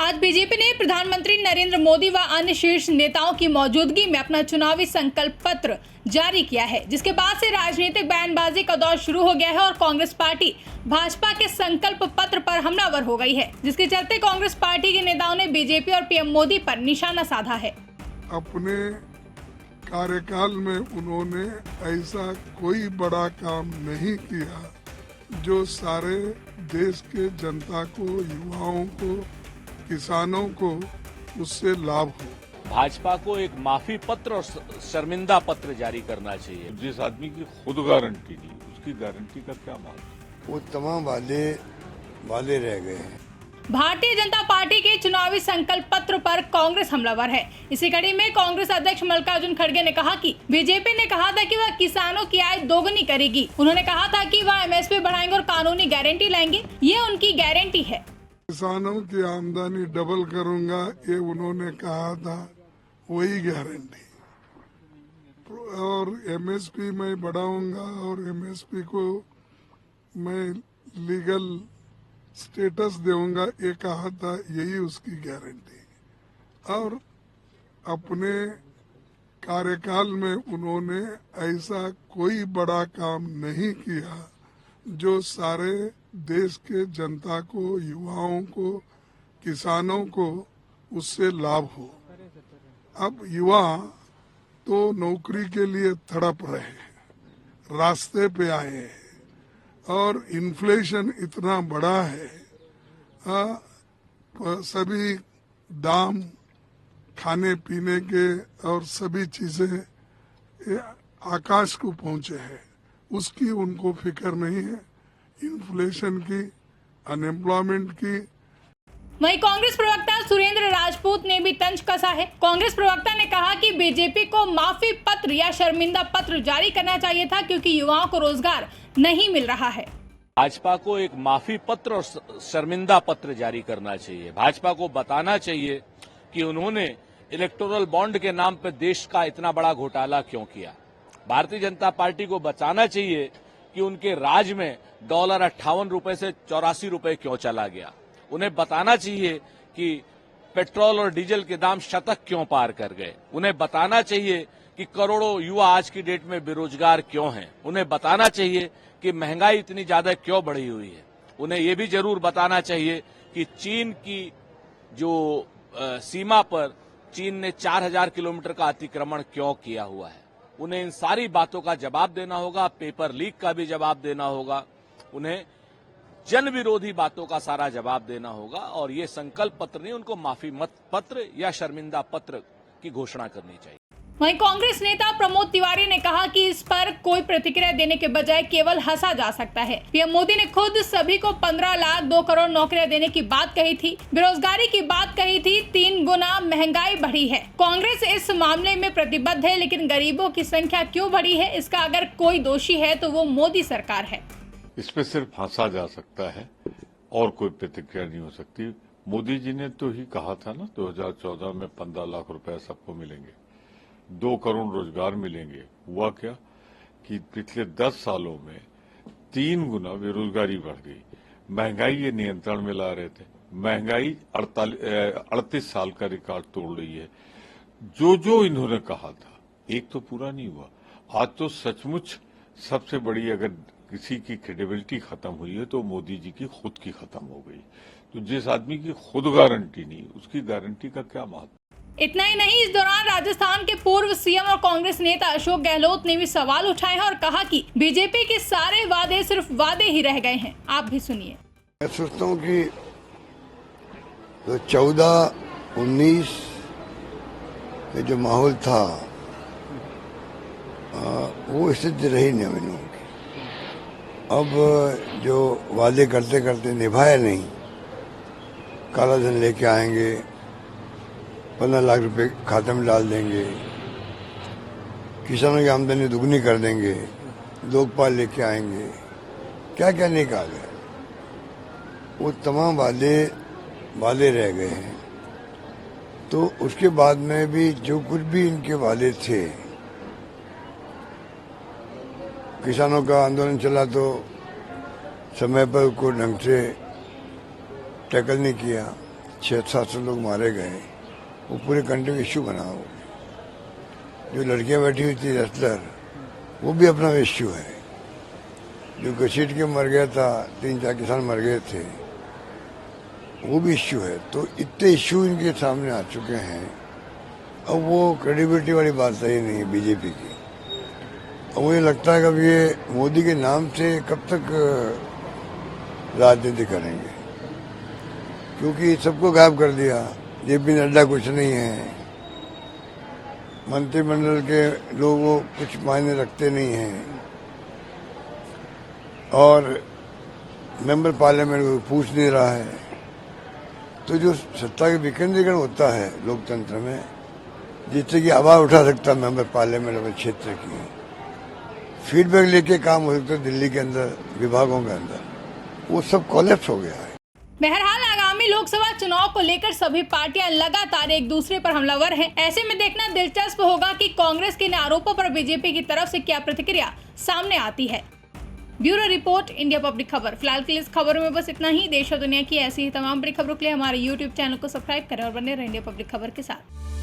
आज बीजेपी ने प्रधानमंत्री नरेंद्र मोदी व अन्य शीर्ष नेताओं की मौजूदगी में अपना चुनावी संकल्प पत्र जारी किया है, जिसके बाद से राजनीतिक बयानबाजी का दौर शुरू हो गया है और कांग्रेस पार्टी भाजपा के संकल्प पत्र पर हमलावर हो गई है, जिसके चलते कांग्रेस पार्टी के नेताओं ने बीजेपी और पीएम मोदी पर निशाना साधा है। अपने कार्यकाल में उन्होंने ऐसा कोई बड़ा काम नहीं किया जो सारे देश के जनता को, युवाओं को, किसानों को उससे लाभ हो। भाजपा को एक माफी पत्र और शर्मिंदा पत्र जारी करना चाहिए। जिस आदमी की खुद गारंटी नहीं, उसकी गारंटी का क्या मतलब? वो तमाम वादे रह गए हैं। भारतीय जनता पार्टी के चुनावी संकल्प पत्र पर कांग्रेस हमलावर है। इसी कड़ी में कांग्रेस अध्यक्ष मल्लिकार्जुन खड़गे ने कहा कि बीजेपी ने कहा था कि वह किसानों की आय दोगुनी करेगी। उन्होंने कहा था कि वह एमएसपी बढ़ाएंगे और कानूनी गारंटी लाएंगे। ये उनकी गारंटी है। किसानों की आमदनी डबल करूंगा, ये उन्होंने कहा था, वही गारंटी। और एमएसपी मैं बढ़ाऊंगा और एमएसपी को मैं लीगल स्टेटस दूंगा, ये कहा था, यही उसकी गारंटी। और अपने कार्यकाल में उन्होंने ऐसा कोई बड़ा काम नहीं किया जो सारे देश के जनता को, युवाओं को, किसानों को उससे लाभ हो। अब युवा तो नौकरी के लिए तड़प रहे हैं, रास्ते पे आए हैं और इन्फ्लेशन इतना बड़ा है, सभी दाम खाने पीने के और सभी चीजें आकाश को पहुंचे हैं, उसकी उनको फिक्र नहीं है। इन्फ्लेशन की, अनएम्प्लॉयमेंट की। वहीं कांग्रेस प्रवक्ता सुरेंद्र राजपूत ने भी तंज कसा है। कांग्रेस प्रवक्ता ने कहा कि बीजेपी को माफी पत्र या शर्मिंदा पत्र जारी करना चाहिए था, क्योंकि युवाओं को रोजगार नहीं मिल रहा है। भाजपा को एक माफी पत्र और शर्मिंदा पत्र जारी करना चाहिए। भाजपा को बताना चाहिए कि उन्होंने इलेक्टोरल बॉन्ड के नाम पर देश का इतना बड़ा घोटाला क्यों किया। भारतीय जनता पार्टी को बताना चाहिए कि उनके राज में डॉलर 58 रुपए से 84 रुपए क्यों चला गया। उन्हें बताना चाहिए कि पेट्रोल और डीजल के दाम शतक क्यों पार कर गए। उन्हें बताना चाहिए कि करोड़ों युवा आज की डेट में बेरोजगार क्यों हैं। उन्हें बताना चाहिए कि महंगाई इतनी ज्यादा क्यों बढ़ी हुई है। उन्हें ये भी जरूर बताना चाहिए कि चीन की जो सीमा पर चीन ने 4000 किलोमीटर का अतिक्रमण क्यों किया हुआ है। उन्हें इन सारी बातों का जवाब देना होगा, पेपर लीक का भी जवाब देना होगा, उन्हें जन विरोधी बातों का सारा जवाब देना होगा। और ये संकल्प पत्र नहीं, उनको माफी मत पत्र या शर्मिंदा पत्र की घोषणा करनी चाहिए। वहीं कांग्रेस नेता प्रमोद तिवारी ने कहा कि इस पर कोई प्रतिक्रिया देने के बजाय केवल हंसा जा सकता है। पीएम मोदी ने खुद सभी को 15 लाख 2 करोड़ नौकरियां देने की बात कही थी, बेरोजगारी की बात कही थी, 3 गुना महंगाई बढ़ी है। कांग्रेस इस मामले में प्रतिबद्ध है, लेकिन गरीबों की संख्या क्यों बढ़ी है, इसका अगर कोई दोषी है तो वो मोदी सरकार है। इस पे सिर्फ हंसा जा सकता है और कोई प्रतिक्रिया नहीं हो सकती। मोदी जी ने तो ही कहा था ना 2014 में 15 लाख रुपए सबको मिलेंगे, 2 करोड़ रोजगार मिलेंगे। हुआ क्या कि पिछले 10 सालों में 3 गुना बेरोजगारी बढ़ गई। महंगाई ये नियंत्रण में ला रहे थे। महंगाई 38 साल का रिकॉर्ड तोड़ रही है। जो इन्होंने कहा था, एक तो पूरा नहीं हुआ। आज तो सचमुच सबसे बड़ी अगर किसी की क्रेडिबिलिटी खत्म हुई है तो मोदी जी की खुद की खत्म हो गई। तो जिस आदमी की खुद गारंटी नहीं, उसकी गारंटी का क्या महत्व? इतना ही नहीं, इस दौरान राजस्थान के पूर्व सीएम और कांग्रेस नेता अशोक गहलोत ने भी सवाल उठाए हैं और कहा कि बीजेपी के सारे वादे सिर्फ वादे ही रह गए हैं। आप भी सुनिए। मैं सोचता हूँ कि तो 14-19 में जो माहौल था वो स्थिति रही नहीं हम लोगों की। अब जो वादे करते करते निभाए नहीं, काला धन लेके आएंगे, 15 लाख रुपए खाते में डाल देंगे, किसानों की आमदनी दुगनी कर देंगे, लोकपाल लेके आएंगे, क्या क्या नहीं कहा गया। वो तमाम वादे रह गए हैं। तो उसके बाद में भी जो कुछ भी इनके वादे थे, किसानों का आंदोलन चला तो समय पर उसको ढंग से टैकल नहीं किया। 600-700 लोग मारे गए, वो पूरे कंट्री में इश्यू बना हो। जो लड़कियां बैठी हुई थी रेस्लर, वो भी अपना इश्यू है। जो घसीट के मर गया था, 3-4 किसान मर गए थे, वो भी इश्यू है। तो इतने इश्यू इनके सामने आ चुके हैं, अब वो क्रेडिबिलिटी वाली बात सही नहीं है बीजेपी की। अब मुझे लगता है कि अब ये मोदी के नाम से कब तक राजनीति करेंगे, क्योंकि सबको गायब कर दिया। जेपी नड्डा कुछ नहीं है, मंत्रिमंडल के लोगों कुछ मायने रखते नहीं हैं, और मेंबर पार्लियामेंट को पूछ नहीं रहा है। तो जो सत्ता के विकेंद्रीकरण होता है लोकतंत्र में, जिससे कि आवाज उठा सकता है मेंबर पार्लियामेंट अपने क्षेत्र की, फीडबैक लेके काम हो सकता है दिल्ली के अंदर, विभागों के अंदर, वो सब कोलैप्स हो गया है। बहरहाल आगामी लोकसभा चुनाव को लेकर सभी पार्टियां लगातार एक दूसरे पर हमलावर हैं। ऐसे में देखना दिलचस्प होगा कि कांग्रेस के इन आरोपों पर बीजेपी की तरफ से क्या प्रतिक्रिया सामने आती है। ब्यूरो रिपोर्ट, इंडिया पब्लिक खबर। फिलहाल के लिए इस खबरों में बस इतना ही। देश और दुनिया की ऐसी ही तमाम बड़ी खबरों के लिए हमारे YouTube चैनल को सब्सक्राइब करें और बने रहें इंडिया पब्लिक खबर के साथ।